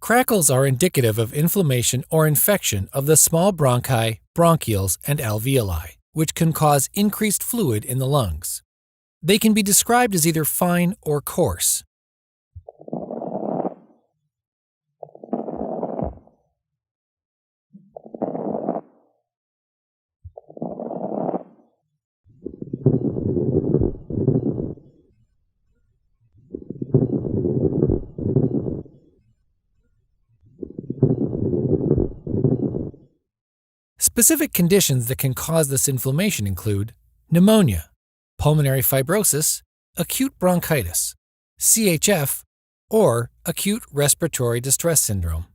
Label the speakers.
Speaker 1: Crackles are indicative of inflammation or infection of the small bronchi, bronchioles, and alveoli, which can cause increased fluid in the lungs. They can be described as either fine or coarse. Specific conditions that can cause this inflammation include pneumonia, pulmonary fibrosis, acute bronchitis, CHF, or acute respiratory distress syndrome.